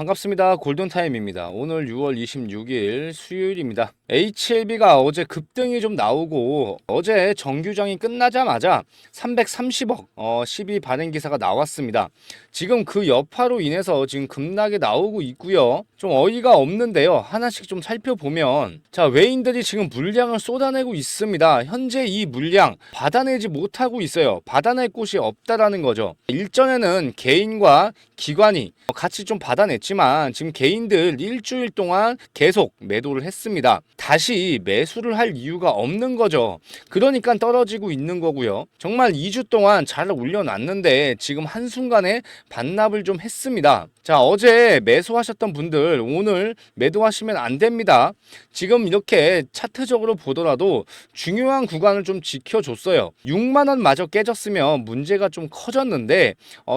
반갑습니다. 골든타임입니다. 오늘 6월 26일 수요일입니다. HLB가 어제 급등이 좀 나오고 어제 정규장이 끝나자마자 330억 12 발행 기사가 나왔습니다. 지금 그 여파로 인해서 지금 급락이 나오고 있고요. 좀 어이가 없는데요. 하나씩 좀 살펴보면 자, 외인들이 지금 물량을 쏟아내고 있습니다. 현재 이 물량 받아내지 못하고 있어요. 받아낼 곳이 없다라는 거죠. 일전에는 개인과 기관이 같이 좀 받아냈지만 지금 개인들 일주일 동안 계속 매도를 했습니다. 다시 매수를 할 이유가 없는 거죠. 그러니까 떨어지고 있는 거고요. 정말 2주 동안 잘 올려놨는데 지금 한순간에 반납을 좀 했습니다. 자, 어제 매수하셨던 분들 오늘 매도하시면 안 됩니다. 지금 이렇게 차트적으로 보더라도 중요한 구간을 좀 지켜줬어요. 6만원 마저 깨졌으면 문제가 좀 커졌는데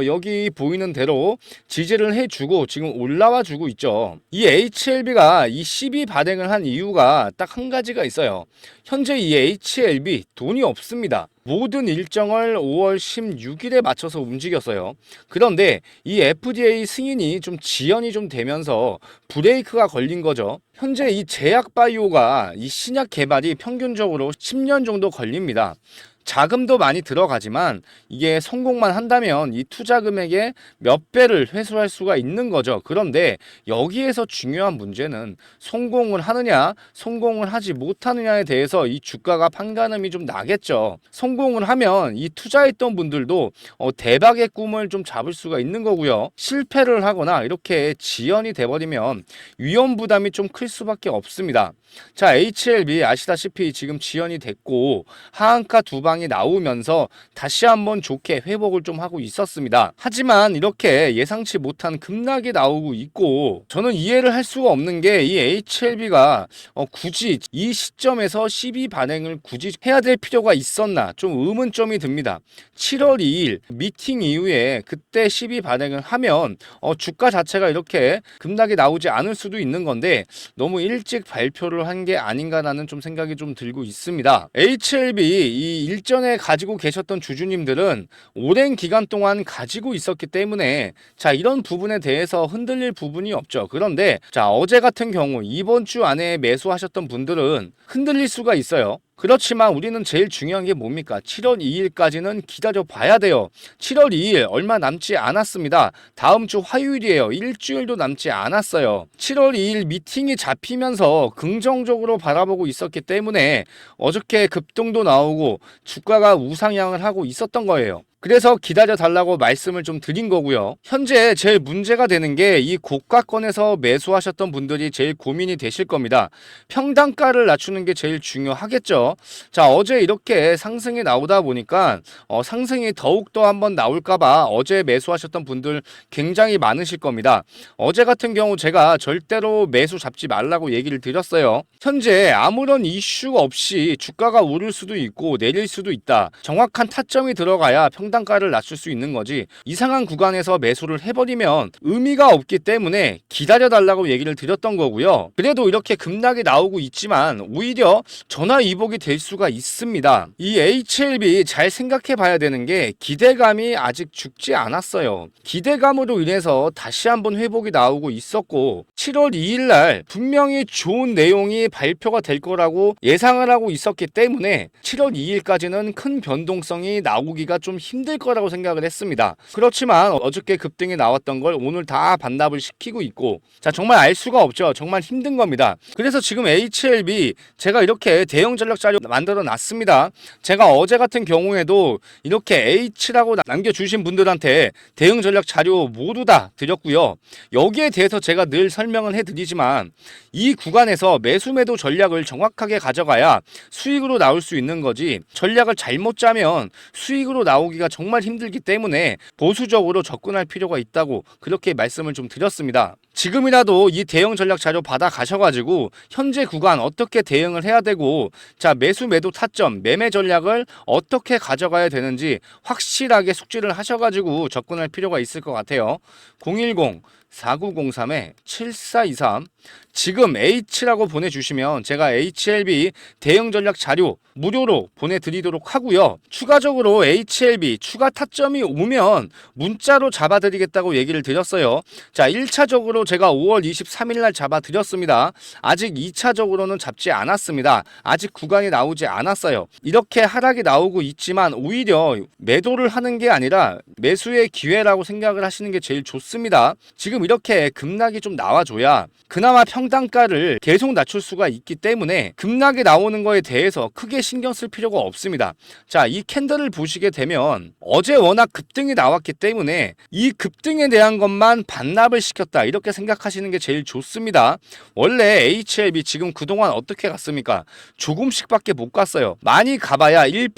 여기 보이는 대로 지지를 해주고 지금 올라와 주고 있죠. 이 HLB가 이 12 발행을 한 이유가 딱 한 가지가 있어요. 현재 이 HLB 돈이 없습니다. 모든 일정을 5월 16일에 맞춰서 움직였어요. 그런데 이 FDA 승인이 좀 지연이 좀 되면서 브레이크가 걸린 거죠. 현재 이 제약바이오가 이 신약 개발이 평균적으로 10년 정도 걸립니다. 자금도 많이 들어가지만 이게 성공만 한다면 이 투자 금액의 몇 배를 회수할 수가 있는 거죠. 그런데 여기에서 중요한 문제는 성공을 하느냐, 성공을 하지 못하느냐에 대해서 이 주가가 판가름이 좀 나겠죠. 성공을 하면 이 투자했던 분들도 대박의 꿈을 좀 잡을 수가 있는 거고요. 실패를 하거나 이렇게 지연이 돼버리면 위험 부담이 좀 클 수밖에 없습니다. 자, HLB 아시다시피 지금 지연이 됐고 하한가 두 방이 나오면서 다시 한번 좋게 회복을 좀 하고 있었습니다. 하지만 이렇게 예상치 못한 급락이 나오고 있고 저는 이해를 할 수가 없는 게 이 HLB가 굳이 이 시점에서 12 반행을 굳이 해야 될 필요가 있었나 좀 의문점이 듭니다. 7월 2일 미팅 이후에 그때 12 반행을 하면 주가 자체가 이렇게 급락이 나오지 않을 수도 있는 건데 너무 일찍 발표를 한 게 아닌가라는 좀 생각이 좀 들고 있습니다. HLB 이 일전에 가지고 계셨던 주주님들은 오랜 기간 동안 가지고 있었기 때문에 자, 이런 부분에 대해서 흔들릴 부분이 없죠. 그런데 자, 어제 같은 경우 이번 주 안에 매수하셨던 분들은 흔들릴 수가 있어요. 그렇지만 우리는 제일 중요한 게 뭡니까? 7월 2일까지는 기다려 봐야 돼요. 7월 2일 얼마 남지 않았습니다. 다음 주 화요일이에요. 일주일도 남지 않았어요. 7월 2일 미팅이 잡히면서 긍정적으로 바라보고 있었기 때문에 어저께 급등도 나오고 주가가 우상향을 하고 있었던 거예요. 그래서 기다려 달라고 말씀을 좀 드린 거고요. 현재 제일 문제가 되는 게 이 고가권에서 매수하셨던 분들이 제일 고민이 되실 겁니다. 평단가를 낮추는 게 제일 중요하겠죠. 자, 어제 이렇게 상승이 나오다 보니까 상승이 더욱더 한번 나올까봐 어제 매수하셨던 분들 굉장히 많으실 겁니다. 어제 같은 경우 제가 절대로 매수 잡지 말라고 얘기를 드렸어요. 현재 아무런 이슈 없이 주가가 오를 수도 있고 내릴 수도 있다. 정확한 타점이 들어가야 평단가를 낮출 수 있는 거지 이상한 구간에서 매수를 해버리면 의미가 없기 때문에 기다려달라고 얘기를 드렸던 거고요. 그래도 이렇게 급락이 나오고 있지만 오히려 전화위복이 될 수가 있습니다. 이 HLB 잘 생각해 봐야 되는 게 기대감이 아직 죽지 않았어요. 기대감으로 인해서 다시 한번 회복이 나오고 있었고 7월 2일 날 분명히 좋은 내용이 발표가 될 거라고 예상을 하고 있었기 때문에 7월 2일까지는 큰 변동성이 나오기가 좀 힘들 거라고 생각을 했습니다. 그렇지만 어저께 급등이 나왔던 걸 오늘 다 반납을 시키고 있고 자, 정말 알 수가 없죠. 정말 힘든 겁니다. 그래서 지금 HLB 제가 이렇게 대형 전략 자료 만들어 놨습니다. 제가 어제 같은 경우에도 이렇게 H라고 남겨주신 분들한테 대응 전략 자료 모두 다 드렸고요. 여기에 대해서 제가 늘 설명을 해드리지만 이 구간에서 매수 매도 전략을 정확하게 가져가야 수익으로 나올 수 있는 거지 전략을 잘못 짜면 수익으로 나오기가 정말 힘들기 때문에 보수적으로 접근할 필요가 있다고 그렇게 말씀을 좀 드렸습니다. 지금이라도 이 대응 전략 자료 받아 가셔가지고 현재 구간 어떻게 대응을 해야 되고 자, 매수 매도 타점 매매 전략을 어떻게 가져가야 되는지 확실하게 숙지를 하셔가지고 접근할 필요가 있을 것 같아요. 010 4903-7423 지금 H라고 보내주시면 제가 HLB 대응 전략 자료 무료로 보내드리도록 하고요. 추가적으로 HLB 추가 타점이 오면 문자로 잡아드리겠다고 얘기를 드렸어요. 자, 1차적으로 제가 5월 23일 날 잡아드렸습니다. 아직 2차적으로는 잡지 않았습니다. 아직 구간이 나오지 않았어요. 이렇게 하락이 나오고 있지만 오히려 매도를 하는 게 아니라 매수의 기회라고 생각을 하시는 게 제일 좋습니다. 지금 이렇게 급락이 좀 나와줘야 그나마 평단가를 계속 낮출 수가 있기 때문에 급락이 나오는 거에 대해서 크게 신경 쓸 필요가 없습니다. 자, 이 캔들을 보시게 되면 어제 워낙 급등이 나왔기 때문에 이 급등에 대한 것만 반납을 시켰다 이렇게 생각하시는 게 제일 좋습니다. 원래 HLB 지금 그동안 어떻게 갔습니까? 조금씩밖에 못 갔어요. 많이 가봐야 1%,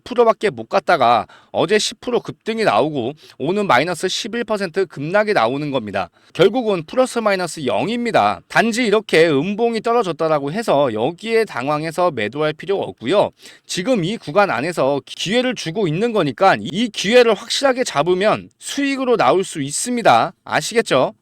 2%밖에 못 갔다가 어제 10% 급등이 나오고 오늘 마이너스 11% 급락이 나오는 겁니다. 결국은 플러스 마이너스 0입니다. 단지 이렇게 음봉이 떨어졌다라고 해서 여기에 당황해서 매도할 필요가 없고요. 지금 이 구간 안에서 기회를 주고 있는 거니까 이 기회를 확실하게 잡으면 수익으로 나올 수 있습니다. 아시겠죠?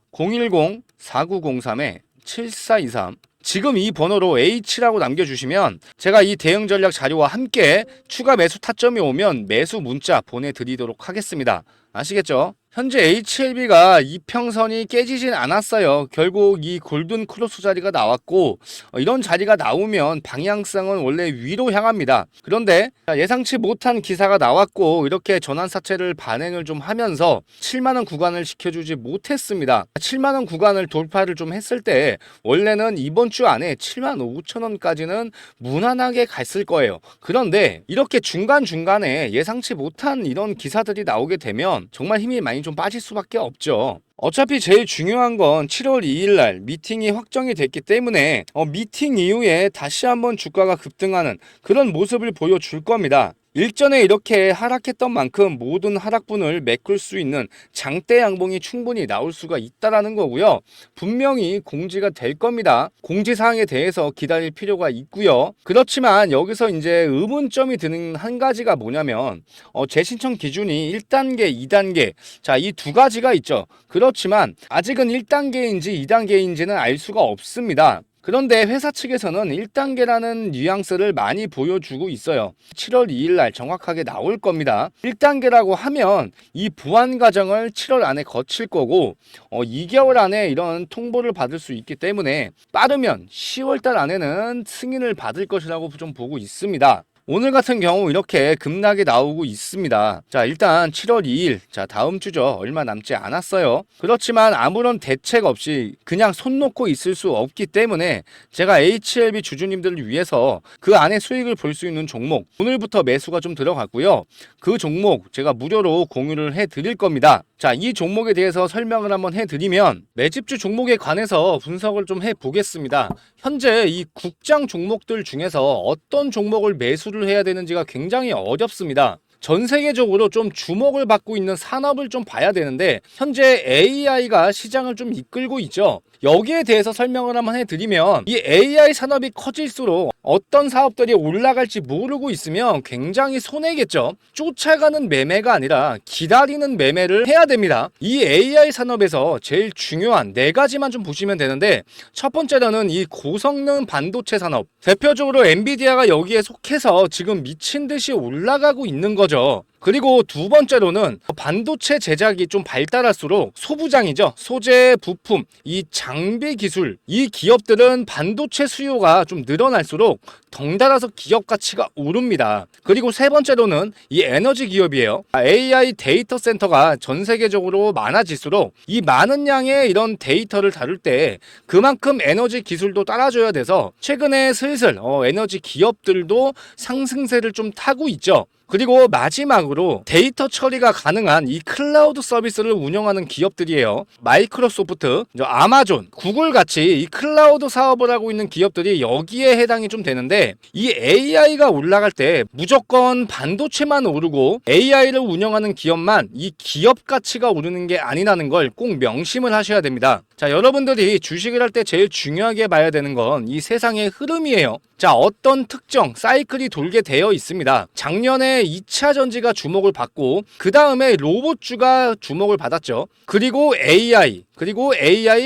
010-4903-7423 지금 이 번호로 H라고 남겨주시면 제가 이 대응 전략 자료와 함께 추가 매수 타점이 오면 매수 문자 보내드리도록 하겠습니다. 아시겠죠? 현재 HLB가 이평선이 깨지진 않았어요. 결국 이 골든 크로스 자리가 나왔고 이런 자리가 나오면 방향성은 원래 위로 향합니다. 그런데 예상치 못한 기사가 나왔고 이렇게 전환사채를 반행을 좀 하면서 7만원 구간을 지켜주지 못했습니다. 7만원 구간을 돌파를 좀 했을 때 원래는 이번 주 안에 7만 5천원까지는 무난하게 갔을 거예요. 그런데 이렇게 중간중간에 예상치 못한 이런 기사들이 나오게 되면 정말 힘이 많이 좀 빠질 수밖에 없죠. 어차피 제일 중요한 건 7월 2일 날 미팅이 확정이 됐기 때문에 미팅 이후에 다시 한번 주가가 급등하는 그런 모습을 보여줄 겁니다. 일전에 이렇게 하락했던 만큼 모든 하락분을 메꿀 수 있는 장대 양봉이 충분히 나올 수가 있다라는 거고요. 분명히 공지가 될 겁니다. 공지사항에 대해서 기다릴 필요가 있고요. 그렇지만 여기서 이제 의문점이 드는 한 가지가 뭐냐면 재신청 기준이 1단계, 2단계 자, 이 두 가지가 있죠. 그렇지만 아직은 1단계인지 2단계인지는 알 수가 없습니다. 그런데 회사 측에서는 1단계라는 뉘앙스를 많이 보여주고 있어요. 7월 2일 날 정확하게 나올 겁니다. 1단계라고 하면 이 보완 과정을 7월 안에 거칠 거고 2개월 안에 이런 통보를 받을 수 있기 때문에 빠르면 10월 달 안에는 승인을 받을 것이라고 좀 보고 있습니다. 오늘 같은 경우 이렇게 급락이 나오고 있습니다. 자, 일단 7월 2일, 자, 다음 주죠. 얼마 남지 않았어요. 그렇지만 아무런 대책 없이 그냥 손 놓고 있을 수 없기 때문에 제가 HLB 주주님들을 위해서 그 안에 수익을 볼 수 있는 종목, 오늘부터 매수가 좀 들어갔고요. 그 종목 제가 무료로 공유를 해드릴 겁니다. 자, 이 종목에 대해서 설명을 한번 해드리면 매집주 종목에 관해서 분석을 좀 해보겠습니다. 현재 이 국장 종목들 중에서 어떤 종목을 매수를 해야 되는지가 굉장히 어렵습니다. 전 세계적으로 좀 주목을 받고 있는 산업을 좀 봐야 되는데 현재 AI가 시장을 좀 이끌고 있죠. 여기에 대해서 설명을 한번 해드리면 이 AI 산업이 커질수록 어떤 사업들이 올라갈지 모르고 있으면 굉장히 손해겠죠. 쫓아가는 매매가 아니라 기다리는 매매를 해야 됩니다. 이 AI 산업에서 제일 중요한 네 가지만 좀 보시면 되는데 첫 번째로는 이 고성능 반도체 산업, 대표적으로 엔비디아가 여기에 속해서 지금 미친 듯이 올라가고 있는 거죠. 그리고 두 번째로는 반도체 제작이 좀 발달할수록 소부장이죠. 소재, 부품, 이 장비 기술, 이 기업들은 반도체 수요가 좀 늘어날수록 덩달아서 기업 가치가 오릅니다. 그리고 세 번째로는 이 에너지 기업이에요. AI 데이터 센터가 전 세계적으로 많아질수록 이 많은 양의 이런 데이터를 다룰 때 그만큼 에너지 기술도 따라줘야 돼서 최근에 슬슬 에너지 기업들도 상승세를 좀 타고 있죠. 그리고 마지막으로 데이터 처리가 가능한 이 클라우드 서비스를 운영하는 기업들이에요. 마이크로소프트, 아마존, 구글 같이 이 클라우드 사업을 하고 있는 기업들이 여기에 해당이 좀 되는데 이 AI가 올라갈 때 무조건 반도체만 오르고 AI를 운영하는 기업만 이 기업 가치가 오르는 게 아니라는 걸 꼭 명심을 하셔야 됩니다. 자, 여러분들이 주식을 할 때 제일 중요하게 봐야 되는 건 이 세상의 흐름이에요. 자, 어떤 특정 사이클이 돌게 되어 있습니다. 작년에 2차 전지가 주목을 받고 그 다음에 로봇주가 주목을 받았죠. 그리고 AI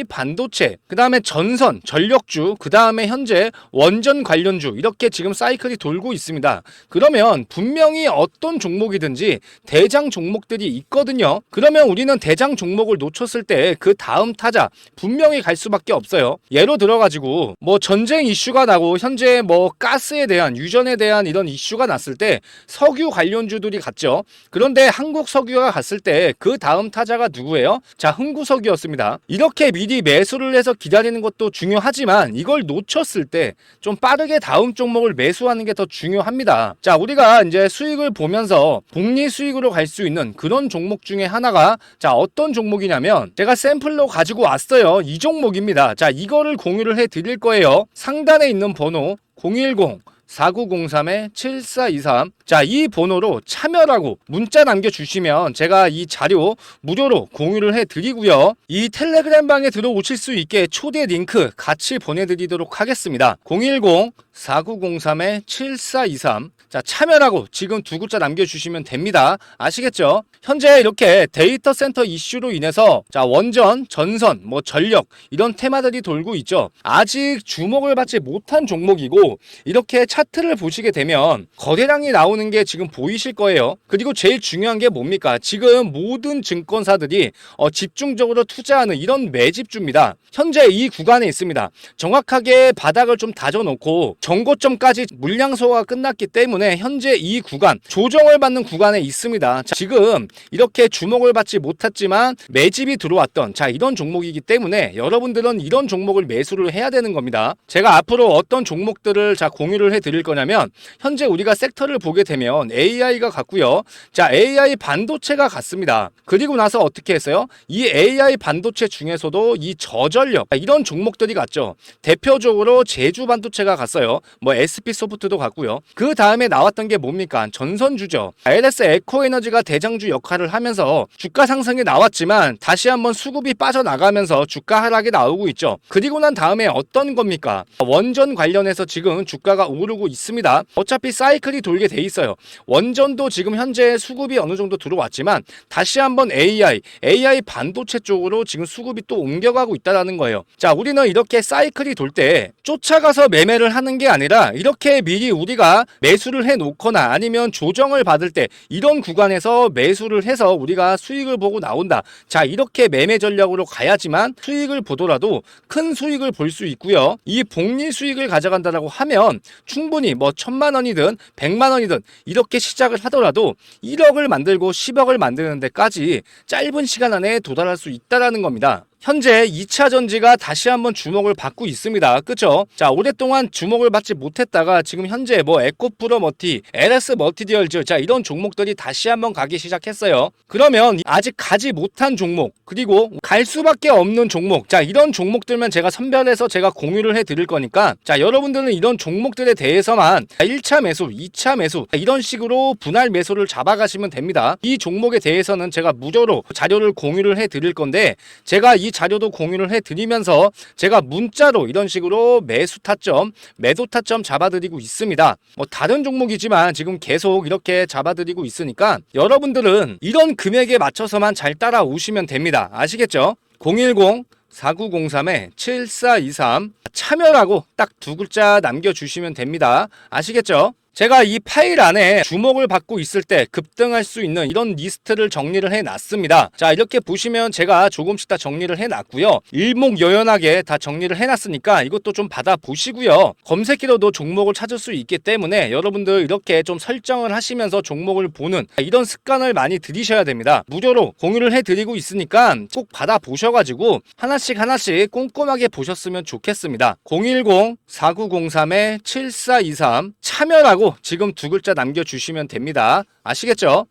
반도체, 그 다음에 전선, 전력주, 그 다음에 현재 원전 관련주, 이렇게 지금 사이클이 돌고 있습니다. 그러면 분명히 어떤 종목이든지 대장 종목들이 있거든요. 그러면 우리는 대장 종목을 놓쳤을 때 그 다음 타자 분명히 갈 수밖에 없어요. 예로 들어가지고 뭐 전쟁 이슈가 나고 현재 뭐 가스에 대한, 유전에 대한 이런 이슈가 났을 때 석유 관련주들이 갔죠. 그런데 한국 석유가 갔을 때 그 다음 타자가 누구예요? 자, 흥구석유였습니다. 이렇게 미리 매수를 해서 기다리는 것도 중요하지만 이걸 놓쳤을 때 좀 빠르게 다음 종목을 매수하는 게 더 중요합니다. 자, 우리가 이제 수익을 보면서 복리 수익으로 갈 수 있는 그런 종목 중에 하나가, 자, 어떤 종목이냐면 제가 샘플로 가지고 왔어요. 이 종목입니다. 자, 이거를 공유를 해 드릴 거예요. 상단에 있는 번호 010-4903-7423. 자, 이 번호로 참여라고 문자 남겨주시면 제가 이 자료 무료로 공유를 해드리고요. 이 텔레그램 방에 들어오실 수 있게 초대 링크 같이 보내드리도록 하겠습니다. 010-4903-7423. 자, 참여라고 지금 두 글자 남겨주시면 됩니다. 아시겠죠? 현재 이렇게 데이터 센터 이슈로 인해서 자, 원전, 전선, 뭐 전력 이런 테마들이 돌고 있죠. 아직 주목을 받지 못한 종목이고, 이렇게 차트를 보시게 되면 거래량이 나오는 게 지금 보이실 거예요. 그리고 제일 중요한 게 뭡니까? 지금 모든 증권사들이 집중적으로 투자하는 이런 매집주입니다. 현재 이 구간에 있습니다. 정확하게 바닥을 좀 다져놓고 정고점까지 물량 소화가 끝났기 때문에 현재 이 구간, 조정을 받는 구간에 있습니다. 자, 지금 이렇게 주목을 받지 못했지만 매집이 들어왔던, 자, 이런 종목이기 때문에 여러분들은 이런 종목을 매수를 해야 되는 겁니다. 제가 앞으로 어떤 종목들을 자, 공유를 해 드릴 거냐면, 현재 우리가 섹터를 보게 되면 AI가 갔고요. 자, AI 반도체가 갔습니다. 그리고 나서 어떻게 했어요? 이 AI 반도체 중에서도 이 저전력, 이런 종목들이 갔죠. 대표적으로 제주 반도체가 갔어요. 뭐 SP소프트도 갔고요. 그 다음에 나왔던 게 뭡니까? 전선주죠. LS 에코에너지가 대장주 역할을 하면서 주가 상승이 나왔지만 다시 한번 수급이 빠져나가면서 주가 하락이 나오고 있죠. 그리고 난 다음에 어떤 겁니까? 원전 관련해서 지금 주가가 오르고 있습니다. 어차피 사이클이 돌게 돼 있어요. 원전도 지금 현재 수급이 어느 정도 들어왔지만 다시 한번 AI 반도체 쪽으로 지금 수급이 또 옮겨가고 있다는 거예요. 자, 우리는 이렇게 사이클이 돌 때 쫓아가서 매매를 하는 게 아니라 이렇게 미리 우리가 매수를 해 놓거나 아니면 조정을 받을 때 이런 구간에서 매수를 해서 우리가 수익을 보고 나온다. 자, 이렇게 매매 전략으로 가야지만 수익을 보더라도 큰 수익을 볼 수 있고요. 이 복리 수익을 가져간다라고 하면 충분히 뭐 1,000만 원이든 100만 원이든 이렇게 시작을 하더라도 1억을 만들고 10억을 만드는 데까지 짧은 시간 안에 도달할 수 있다라는 겁니다. 현재 2차 전지가 다시 한번 주목을 받고 있습니다. 그쵸? 자, 오랫동안 주목을 받지 못했다가 지금 현재 뭐 에코프로 머티, LS 멀티디얼즈, 자, 이런 종목들이 다시 한번 가기 시작했어요. 그러면 아직 가지 못한 종목, 그리고 갈 수밖에 없는 종목, 자, 이런 종목들만 제가 선별해서 제가 공유를 해 드릴 거니까, 자, 여러분들은 이런 종목들에 대해서만 1차 매수, 2차 매수, 이런 식으로 분할 매수를 잡아가시면 됩니다. 이 종목에 대해서는 제가 무료로 자료를 공유를 해 드릴 건데, 제가 이 자료도 공유를 해드리면서 제가 문자로 이런 식으로 매수 타점, 매도 타점 잡아드리고 있습니다. 뭐 다른 종목이지만 지금 계속 이렇게 잡아드리고 있으니까 여러분들은 이런 금액에 맞춰서만 잘 따라오시면 됩니다. 아시겠죠? 010-4903-7423 참여라고 딱 두 글자 남겨주시면 됩니다. 아시겠죠? 제가 이 파일 안에 주목을 받고 있을 때 급등할 수 있는 이런 리스트를 정리를 해놨습니다. 자, 이렇게 보시면 제가 조금씩 다 정리를 해놨고요. 일목요연하게 다 정리를 해놨으니까 이것도 좀 받아보시고요. 검색기로도 종목을 찾을 수 있기 때문에 여러분들 이렇게 좀 설정을 하시면서 종목을 보는 이런 습관을 많이 들이셔야 됩니다. 무료로 공유를 해드리고 있으니까 꼭 받아보셔가지고 하나씩 꼼꼼하게 보셨으면 좋겠습니다. 010-4903-7423 참여라고 지금 두 글자 남겨주시면 됩니다. 아시겠죠?